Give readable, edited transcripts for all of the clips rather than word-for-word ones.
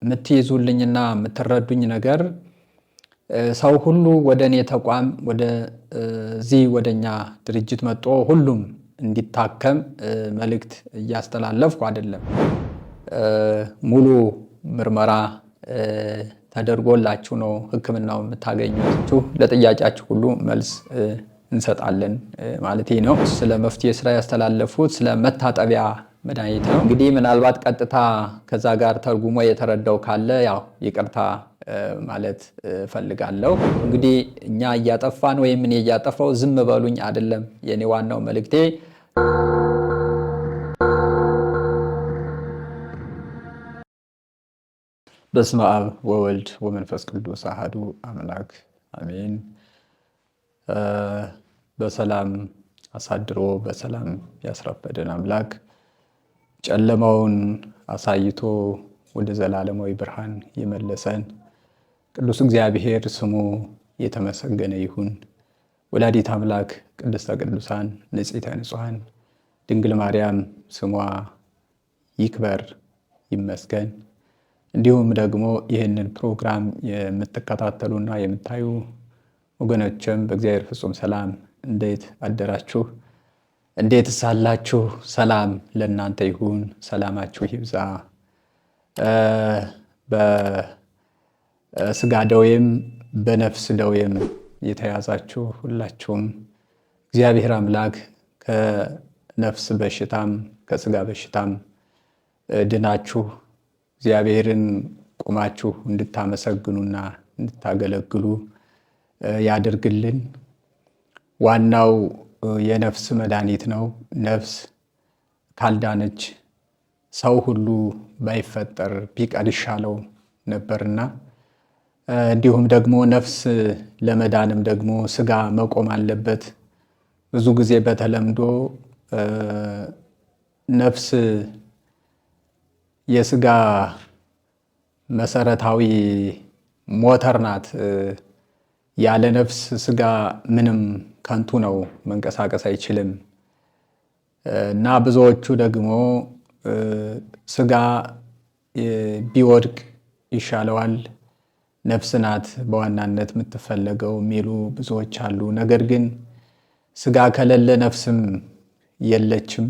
የምትይዙልኝና የምትረዱኝ ነገር ሰው ሁሉ ወደኔ ተቋም ወደዚህ ወደኛ ድርጅት መጥቶ ሁሉም እንዲታከም መልእክት እያስተላለፍኩ አይደለም። ሙሉ ምርመራ ተደርጎላችሁ ነው ሕክምናው የምታገኙት። ለጥያቄያችሁ ሁሉ መልስ እንሰጣለን ማለት ነው። ስለ መፍትሄ ስራ ያስተላለፉት ስለ መታጠቢያ መድኃኒት ነው። እንግዲህ ምናልባት ቀጥታ ከዛ ጋር ተርጉሞ የተረዳው ካለ ያው ይቅርታ ማለት ፈልጋለሁ። እንግዲህ እኛ እያጠፋን ወይም እኔ እያጠፋው ዝም በሉኝ አይደለም የኔ ዋናው መልእክቴ። በስመ አብ ወወልድ ወመንፈስ ቅዱስ አሐዱ አምላክ አሜን። በሰላም አሳድሮ በሰላም ያስረፈደን አምላክ ጨለማውን አሳይቶ ወደ ዘላለማዊ ብርሃን የመለሰን ቅዱስ እግዚአብሔር ስሙ የተመሰገነ ይሁን። ወላዲተ አምላክ ቅድስተ ቅዱሳን ንጽሕተ ንጹሐን ድንግል ማርያም ስሟ ይክበር ይመስገን። እንዲሁም ደግሞ ይህንን ፕሮግራም የምትከታተሉና የምታዩ ወገኖችም በእግዚአብሔር ፍጹም ሰላም እንዴት አደራችሁ? እንዴት ሳላችሁ? ሰላም ለእናንተ ይሁን፣ ሰላማችሁ ይብዛ። በስጋ ደዌም በነፍስ ደዌም የተያዛችሁ ሁላችሁም እግዚአብሔር አምላክ ከነፍስ በሽታም ከስጋ በሽታም ድናችሁ እግዚአብሔርን ቁማችሁ እንድታመሰግኑና እንድታገለግሉ ያድርግልን። ዋናው የነፍስ መድኃኒት ነው። ነፍስ ካልዳነች ሰው ሁሉ ባይፈጠር ቢቀር ይሻለው ነበርና እንዲሁም ደግሞ ነፍስ ለመዳንም ደግሞ ስጋ መቆም አለበት። ብዙ ጊዜ በተለምዶ ነፍስ የስጋ መሰረታዊ ሞተር ናት። ያለ ነፍስ ስጋ ምንም ከንቱ ነው፣ መንቀሳቀስ አይችልም። እና ብዙዎቹ ደግሞ ስጋ ቢወድቅ ይሻለዋል፣ ነፍስ ናት በዋናነት የምትፈለገው የሚሉ ብዙዎች አሉ። ነገር ግን ስጋ ከሌለ ነፍስም የለችም።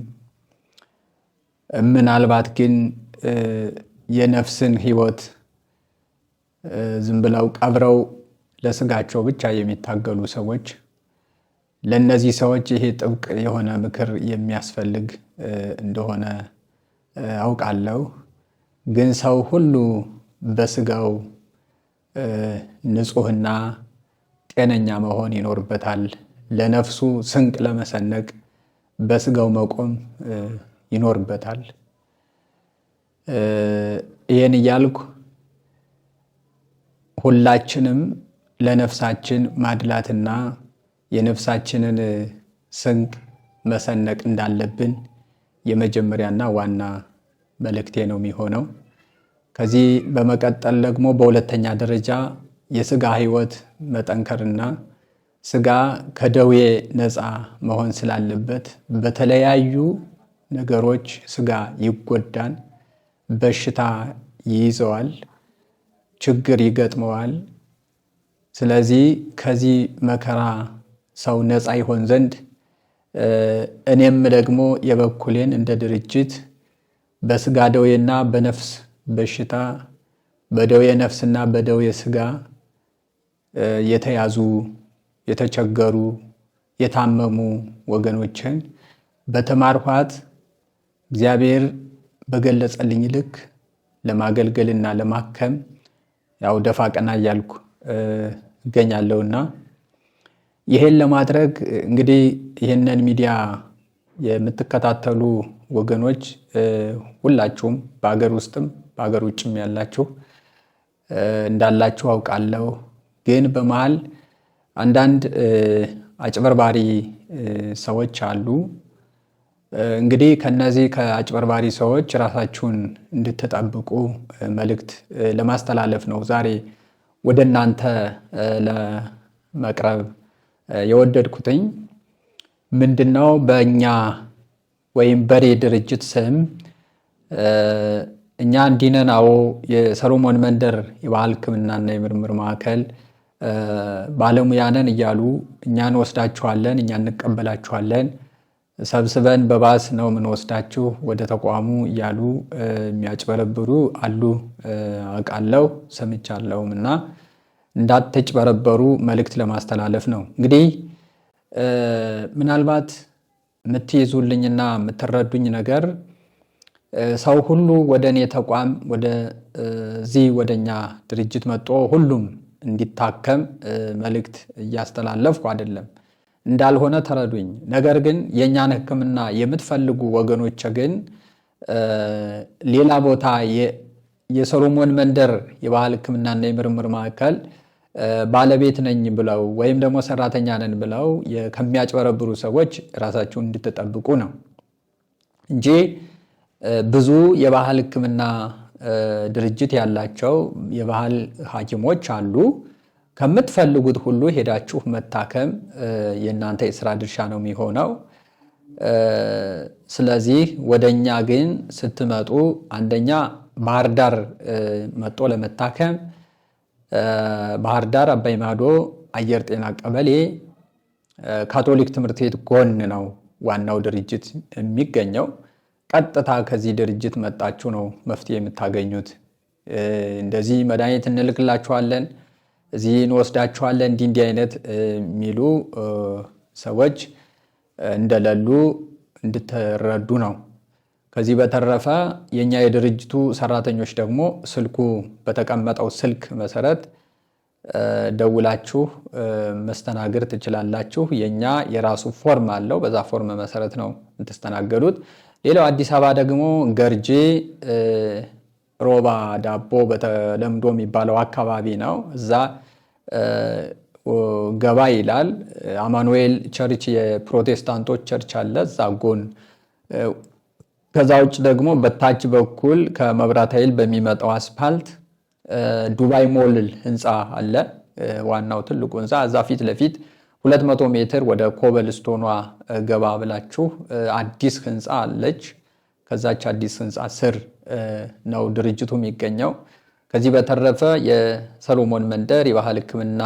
ምናልባት ግን የነፍስን ሕይወት ዝም ብለው ቀብረው ለስጋቸው ብቻ የሚታገሉ ሰዎች፣ ለነዚህ ሰዎች ይሄ ጥብቅ የሆነ ምክር የሚያስፈልግ እንደሆነ አውቃለሁ። ግን ሰው ሁሉ በስጋው ንጹሕና ጤነኛ መሆን ይኖርበታል። ለነፍሱ ስንቅ ለመሰነቅ በስጋው መቆም ይኖርበታል። ይህን እያልኩ ሁላችንም ለነፍሳችን ማድላትና የነፍሳችንን ስንቅ መሰነቅ እንዳለብን የመጀመሪያና ዋና መልእክቴ ነው የሚሆነው። ከዚህ በመቀጠል ደግሞ በሁለተኛ ደረጃ የስጋ ሕይወት መጠንከርና ስጋ ከደዌ ነፃ መሆን ስላለበት በተለያዩ ነገሮች ስጋ ይጎዳል፣ በሽታ ይይዘዋል፣ ችግር ይገጥመዋል። ስለዚህ ከዚህ መከራ ሰው ነፃ ይሆን ዘንድ እኔም ደግሞ የበኩሌን እንደ ድርጅት በስጋ ደዌና በነፍስ በሽታ በደዌ ነፍስና በደዌ ስጋ የተያዙ የተቸገሩ የታመሙ ወገኖችን በተማርኋት እግዚአብሔር በገለጸልኝ ልክ ለማገልገልና ለማከም ያው ደፋ ቀና እያልኩ እገኛለሁና ይሄን ለማድረግ እንግዲህ ይህንን ሚዲያ የምትከታተሉ ወገኖች ሁላችሁም በአገር ውስጥም በአገር ውጭም ያላችሁ እንዳላችሁ አውቃለሁ። ግን በመሃል አንዳንድ አጭበርባሪ ሰዎች አሉ። እንግዲህ ከነዚህ ከአጭበርባሪ ሰዎች ራሳችሁን እንድትጠብቁ መልእክት ለማስተላለፍ ነው ዛሬ ወደ እናንተ ለመቅረብ የወደድኩትኝ። ምንድነው በእኛ ወይም በሬ ድርጅት ስም እኛ እንዲነን አዎ የሰሎሞን መንደር የባህል ሕክምናና የምርምር ማዕከል ባለሙያ ነን እያሉ እኛን ወስዳችኋለን፣ እኛ እንቀበላችኋለን፣ ሰብስበን በባስ ነው ምን ወስዳችሁ ወደ ተቋሙ እያሉ የሚያጭበረብሩ አሉ። አውቃለሁ ሰምቻለሁም እና እንዳትጭበረበሩ መልእክት ለማስተላለፍ ነው። እንግዲህ ምናልባት የምትይዙልኝና የምትረዱኝ ነገር ሰው ሁሉ ወደ እኔ ተቋም ወደዚህ ወደኛ ድርጅት መጥቶ ሁሉም እንዲታከም መልእክት እያስተላለፍኩ አይደለም፣ እንዳልሆነ ተረዱኝ። ነገር ግን የእኛን ሕክምና የምትፈልጉ ወገኖች ግን ሌላ ቦታ የሰሎሞን መንደር የባህል ሕክምናና የምርምር ማዕከል ባለቤት ነኝ ብለው ወይም ደግሞ ሰራተኛ ነን ብለው ከሚያጭበረብሩ ሰዎች ራሳችሁን እንድትጠብቁ ነው እንጂ ብዙ የባህል ሕክምና ድርጅት ያላቸው የባህል ሐኪሞች አሉ። ከምትፈልጉት ሁሉ ሄዳችሁ መታከም የእናንተ የሥራ ድርሻ ነው የሚሆነው። ስለዚህ ወደኛ ግን ስትመጡ አንደኛ ባህር ዳር መጥቶ ለመታከም ባህር ዳር አባይ ማዶ አየር ጤና ቀበሌ ካቶሊክ ትምህርት ቤት ጎን ነው ዋናው ድርጅት የሚገኘው። ቀጥታ ከዚህ ድርጅት መጣችሁ ነው መፍትሄ የምታገኙት። እንደዚህ መድኃኒት እንልክላችኋለን፣ እዚህ እንወስዳችኋለን እንዲህ አይነት የሚሉ ሰዎች እንደሌሉ እንድትረዱ ነው። ከዚህ በተረፈ የኛ የድርጅቱ ሰራተኞች ደግሞ ስልኩ በተቀመጠው ስልክ መሰረት ደውላችሁ መስተናገድ ትችላላችሁ። የኛ የራሱ ፎርም አለው፣ በዛ ፎርም መሰረት ነው የምትስተናገዱት። ሌላው አዲስ አበባ ደግሞ ገርጂ ሮባ ዳቦ በተለምዶ የሚባለው አካባቢ ነው። እዛ ገባ ይላል አማኑኤል ቸርች የፕሮቴስታንቶች ቸርች አለ እዛ ጎን። ከዛ ውጭ ደግሞ በታች በኩል ከመብራት ኃይል በሚመጣው አስፓልት ዱባይ ሞል ህንፃ አለ፣ ዋናው ትልቁ ህንፃ። እዛ ፊት ለፊት 200 ሜትር ወደ ኮበልስቶኗ ገባ ብላችሁ አዲስ ህንፃ አለች። ከዛች አዲስ ህንፃ ስር ነው ድርጅቱ የሚገኘው። ከዚህ በተረፈ የሰሎሞን መንደር የባህል ሕክምና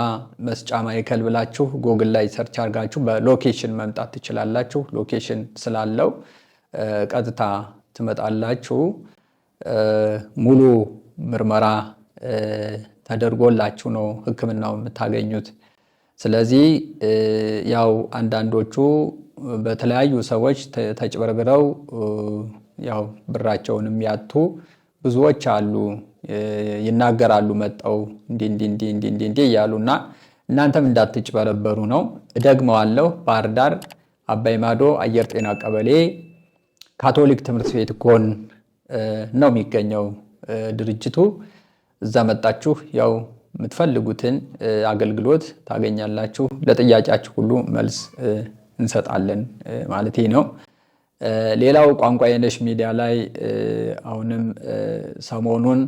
መስጫ ማዕከል ብላችሁ ጎግል ላይ ሰርች አድርጋችሁ በሎኬሽን መምጣት ትችላላችሁ። ሎኬሽን ስላለው ቀጥታ ትመጣላችሁ። ሙሉ ምርመራ ተደርጎላችሁ ነው ሕክምናው የምታገኙት። ስለዚህ ያው አንዳንዶቹ በተለያዩ ሰዎች ተጭበርብረው ያው ብራቸውን የሚያጡ ብዙዎች አሉ፣ ይናገራሉ መጣው እንዲ እያሉና እናንተም እንዳትጭበረበሩ ነው። እደግመዋለሁ። ባህር ዳር አባይ ማዶ አየር ጤና ቀበሌ ካቶሊክ ትምህርት ቤት ጎን ነው የሚገኘው ድርጅቱ። እዛ መጣችሁ ያው የምትፈልጉትን አገልግሎት ታገኛላችሁ። ለጥያቄያችሁ ሁሉ መልስ እንሰጣለን ማለት ነው። ሌላው ቋንቋ የነሽ ሚዲያ ላይ አሁንም ሰሞኑን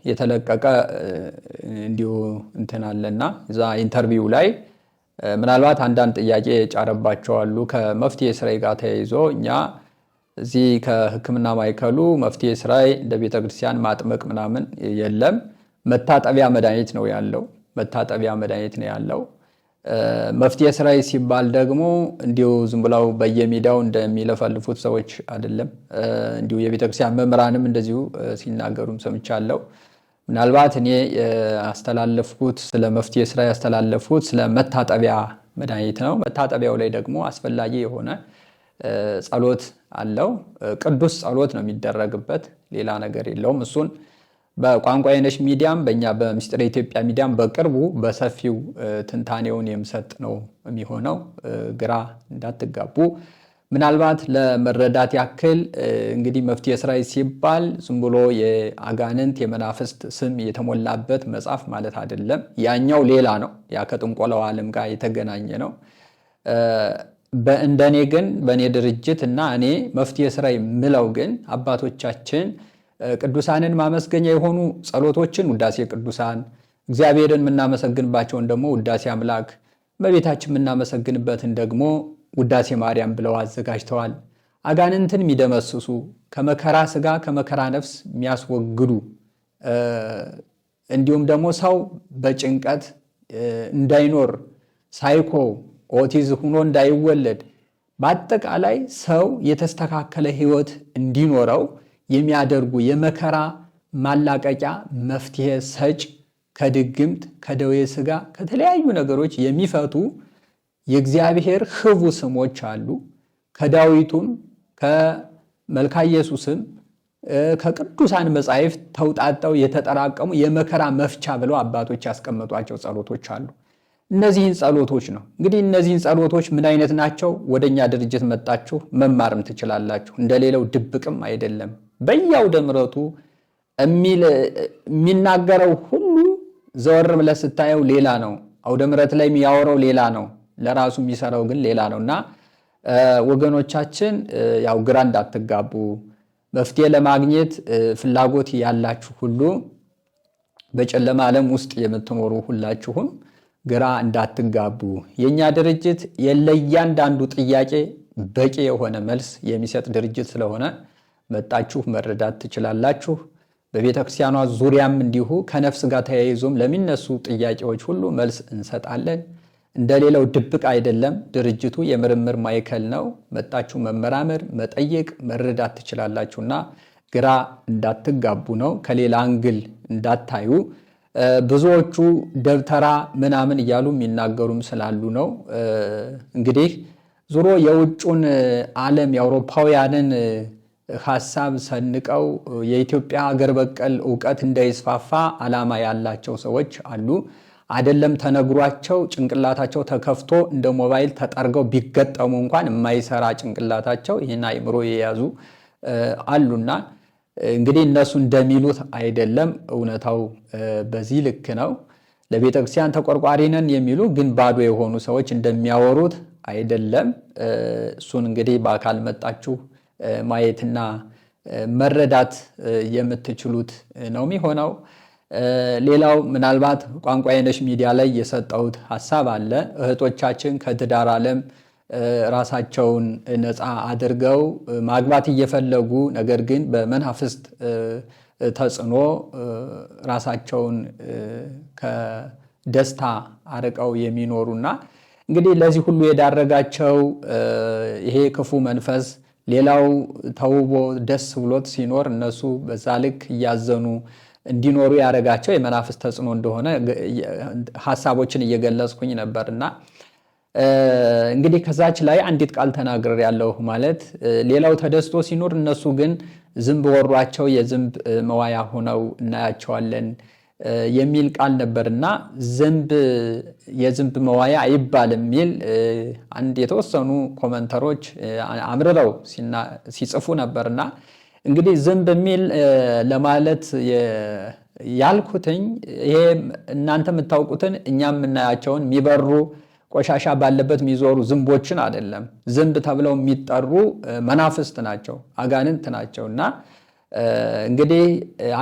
የተለቀቀ እንዲሁ እንትን አለና እዛ ኢንተርቪው ላይ ምናልባት አንዳንድ ጥያቄ የጫረባቸው አሉ። ከመፍትሄ ስራዬ ጋር ተያይዞ እኛ እዚህ ከሕክምና ማዕከሉ መፍትሄ ስራዬ እንደ ቤተክርስቲያን ማጥመቅ ምናምን የለም፣ መታጠቢያ መድኃኒት ነው ያለው። መታጠቢያ መድኃኒት ነው ያለው። መፍትሄ ስራዬ ሲባል ደግሞ እንዲሁ ዝም ብለው በየሚዲያው እንደሚለፈልፉት ሰዎች አይደለም። እንዲሁ የቤተክርስቲያን መምህራንም እንደዚሁ ሲናገሩም ሰምቻለሁ። ምናልባት እኔ ያስተላለፍኩት ስለ መፍትሄ ስራ ያስተላለፍኩት ስለ መታጠቢያ መድኃኒት ነው። መታጠቢያው ላይ ደግሞ አስፈላጊ የሆነ ጸሎት አለው። ቅዱስ ጸሎት ነው የሚደረግበት፣ ሌላ ነገር የለውም። እሱን በቋንቋ የነሽ ሚዲያም በእኛ በምስጢረ ኢትዮጵያ ሚዲያም በቅርቡ በሰፊው ትንታኔውን የምሰጥ ነው የሚሆነው። ግራ እንዳትጋቡ። ምናልባት ለመረዳት ያክል እንግዲህ መፍትሄ ስራዬ ሲባል ዝም ብሎ የአጋንንት የመናፍስት ስም የተሞላበት መጽሐፍ ማለት አይደለም። ያኛው ሌላ ነው። ያ ከጥንቆላው ዓለም ጋር የተገናኘ ነው። እንደኔ ግን በእኔ ድርጅት እና እኔ መፍትሄ ስራዬ የምለው ግን አባቶቻችን ቅዱሳንን ማመስገኛ የሆኑ ጸሎቶችን ውዳሴ ቅዱሳን፣ እግዚአብሔርን የምናመሰግንባቸውን ደግሞ ውዳሴ አምላክ፣ በቤታችን የምናመሰግንበትን ደግሞ ውዳሴ ማርያም ብለው አዘጋጅተዋል። አጋንንትን የሚደመስሱ ከመከራ ስጋ ከመከራ ነፍስ የሚያስወግዱ እንዲሁም ደግሞ ሰው በጭንቀት እንዳይኖር ሳይኮ ኦቲዝም ሆኖ እንዳይወለድ በአጠቃላይ ሰው የተስተካከለ ህይወት እንዲኖረው የሚያደርጉ የመከራ ማላቀቂያ መፍትሄ ሰጭ ከድግምት ከደዌ ስጋ ከተለያዩ ነገሮች የሚፈቱ የእግዚአብሔር ህቡ ስሞች አሉ። ከዳዊቱም ከመልካ ኢየሱስም ከቅዱሳን መጻሕፍት ተውጣጣው የተጠራቀሙ የመከራ መፍቻ ብለው አባቶች ያስቀመጧቸው ጸሎቶች አሉ። እነዚህን ጸሎቶች ነው እንግዲህ እነዚህን ጸሎቶች ምን አይነት ናቸው? ወደኛ ድርጅት መጣችሁ መማርም ትችላላችሁ። እንደሌላው ድብቅም አይደለም። በያውደ ምሕረቱ የሚናገረው ሁሉ ዘወር ብለህ ስታየው ሌላ ነው። አውደ ምሕረት ላይ የሚያወራው ሌላ ነው። ለራሱ የሚሰራው ግን ሌላ ነውና ወገኖቻችን ያው ግራ እንዳትጋቡ፣ መፍትሄ ለማግኘት ፍላጎት ያላችሁ ሁሉ በጨለማ ዓለም ውስጥ የምትኖሩ ሁላችሁም ግራ እንዳትጋቡ። የኛ ድርጅት ለእያንዳንዱ ጥያቄ በቂ የሆነ መልስ የሚሰጥ ድርጅት ስለሆነ መጣችሁ መረዳት ትችላላችሁ። በቤተክርስቲያኗ ዙሪያም እንዲሁ ከነፍስ ጋር ተያይዞም ለሚነሱ ጥያቄዎች ሁሉ መልስ እንሰጣለን። እንደሌላው ድብቅ አይደለም። ድርጅቱ የምርምር ማዕከል ነው። መጣችሁ መመራመር፣ መጠየቅ፣ መረዳት ትችላላችሁና ግራ እንዳትጋቡ ነው። ከሌላ አንግል እንዳታዩ። ብዙዎቹ ደብተራ ምናምን እያሉ የሚናገሩም ስላሉ ነው። እንግዲህ ዙሮ የውጩን ዓለም የአውሮፓውያንን ሐሳብ ሰንቀው የኢትዮጵያ ሀገር በቀል ዕውቀት እንዳይስፋፋ ዓላማ ያላቸው ሰዎች አሉ። አይደለም ተነግሯቸው ጭንቅላታቸው ተከፍቶ እንደ ሞባይል ተጠርገው ቢገጠሙ እንኳን የማይሰራ ጭንቅላታቸው ይህን አእምሮ የያዙ አሉና እንግዲህ እነሱ እንደሚሉት አይደለም። እውነታው በዚህ ልክ ነው። ለቤተክርስቲያን ተቆርቋሪ ነን የሚሉ ግን ባዶ የሆኑ ሰዎች እንደሚያወሩት አይደለም። እሱን እንግዲህ በአካል መጣችሁ ማየትና መረዳት የምትችሉት ነው የሚሆነው። ሌላው ምናልባት ቋንቋ የነሽ ሚዲያ ላይ የሰጠሁት ሐሳብ አለ። እህቶቻችን ከትዳር ዓለም ራሳቸውን ነፃ አድርገው ማግባት እየፈለጉ ነገር ግን በመናፍስት ተጽዕኖ ራሳቸውን ከደስታ አርቀው የሚኖሩና እንግዲህ ለዚህ ሁሉ የዳረጋቸው ይሄ ክፉ መንፈስ ሌላው ተውቦ ደስ ብሎት ሲኖር እነሱ በዛ ልክ እያዘኑ እንዲኖሩ ያደረጋቸው የመናፍስት ተጽዕኖ እንደሆነ ሐሳቦችን እየገለጽኩኝ ነበርና እንግዲህ ከዛች ላይ አንዲት ቃል ተናግሬ ያለው ማለት ሌላው ተደስቶ ሲኖር እነሱ ግን ዝንብ ወሯቸው የዝንብ መዋያ ሆነው እናያቸዋለን የሚል ቃል ነበርና ዝንብ የዝንብ መዋያ አይባልም የሚል አንድ የተወሰኑ ኮሜንተሮች አምርረው ሲጽፉ ነበርና እንግዲህ ዝንብ የሚል ለማለት ያልኩትኝ ይሄ እናንተ የምታውቁትን እኛም የምናያቸውን የሚበሩ ቆሻሻ ባለበት የሚዞሩ ዝንቦችን አይደለም። ዝንብ ተብለው የሚጠሩ መናፍስት ናቸው፣ አጋንንት ናቸውና እንግዲህ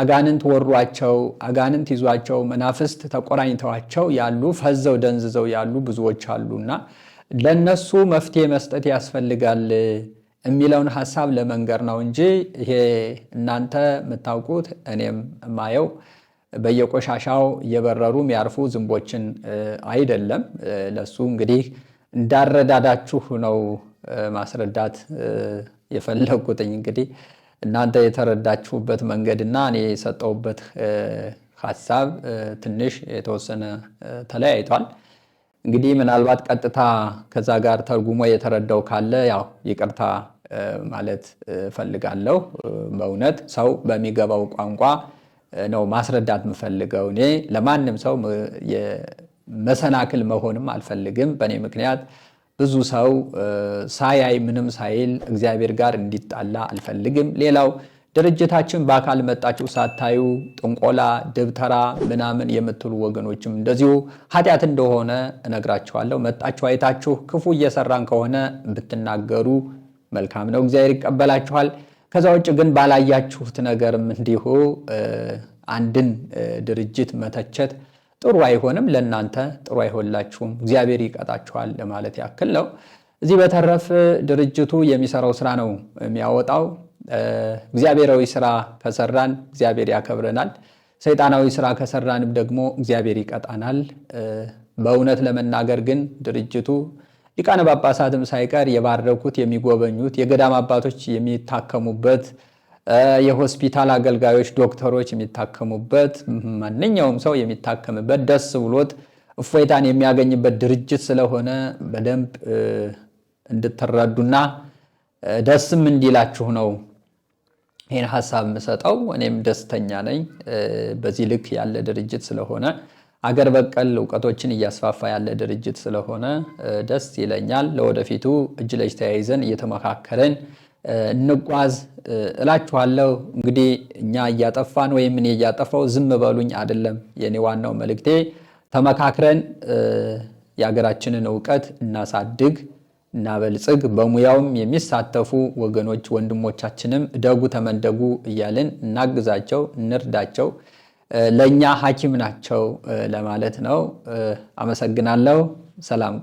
አጋንንት ወሯቸው፣ አጋንንት ይዟቸው፣ መናፍስት ተቆራኝተዋቸው ያሉ ፈዘው ደንዝዘው ያሉ ብዙዎች አሉና ለነሱ መፍትሄ መስጠት ያስፈልጋል የሚለውን ሐሳብ ለመንገር ነው እንጂ ይሄ እናንተ የምታውቁት እኔም ማየው በየቆሻሻው እየበረሩ የሚያርፉ ዝንቦችን አይደለም። ለሱ እንግዲህ እንዳረዳዳችሁ ነው ማስረዳት የፈለኩትኝ። እንግዲህ እናንተ የተረዳችሁበት መንገድና እኔ የሰጠሁበት ሐሳብ ትንሽ የተወሰነ ተለያይቷል። እንግዲህ ምናልባት ቀጥታ ከዛ ጋር ተርጉሞ የተረዳው ካለ ያው ይቅርታ ማለት ፈልጋለሁ። በእውነት ሰው በሚገባው ቋንቋ ነው ማስረዳት የምፈልገው። እኔ ለማንም ሰው መሰናክል መሆንም አልፈልግም። በእኔ ምክንያት ብዙ ሰው ሳያይ ምንም ሳይል እግዚአብሔር ጋር እንዲጣላ አልፈልግም። ሌላው ድርጅታችን በአካል መጣችሁ ሳታዩ ጥንቆላ፣ ደብተራ ምናምን የምትሉ ወገኖችም እንደዚሁ ኃጢአት እንደሆነ እነግራችኋለሁ። መጣችሁ አይታችሁ ክፉ እየሰራን ከሆነ ብትናገሩ መልካም ነው፣ እግዚአብሔር ይቀበላችኋል። ከዛ ውጭ ግን ባላያችሁት ነገርም እንዲሁ አንድን ድርጅት መተቸት ጥሩ አይሆንም፣ ለእናንተ ጥሩ አይሆንላችሁም፣ እግዚአብሔር ይቀጣችኋል ለማለት ያክል ነው። እዚህ በተረፈ ድርጅቱ የሚሰራው ስራ ነው የሚያወጣው። እግዚአብሔራዊ ስራ ከሰራን እግዚአብሔር ያከብረናል። ሰይጣናዊ ስራ ከሰራንም ደግሞ እግዚአብሔር ይቀጣናል። በእውነት ለመናገር ግን ድርጅቱ ሊቃነ ጳጳሳትም ሳይቀር የባረኩት የሚጎበኙት፣ የገዳም አባቶች የሚታከሙበት፣ የሆስፒታል አገልጋዮች ዶክተሮች የሚታከሙበት፣ ማንኛውም ሰው የሚታከምበት ደስ ብሎት እፎይታን የሚያገኝበት ድርጅት ስለሆነ በደንብ እንድትረዱና ደስም እንዲላችሁ ነው ይህን ሐሳብ የምሰጠው። እኔም ደስተኛ ነኝ በዚህ ልክ ያለ ድርጅት ስለሆነ፣ አገር በቀል እውቀቶችን እያስፋፋ ያለ ድርጅት ስለሆነ ደስ ይለኛል። ለወደፊቱ እጅ ለእጅ ተያይዘን እየተመካከረን እንጓዝ እላችኋለሁ። እንግዲህ እኛ እያጠፋን ወይም እኔ እያጠፋው ዝም በሉኝ አይደለም የኔ ዋናው መልእክቴ። ተመካክረን የሀገራችንን እውቀት እናሳድግ፣ እናበልጽግ። በሙያውም የሚሳተፉ ወገኖች ወንድሞቻችንም እደጉ ተመንደጉ እያልን እናግዛቸው፣ እንርዳቸው። ለኛ ሐኪም ናቸው ለማለት ነው። አመሰግናለሁ። ሰላም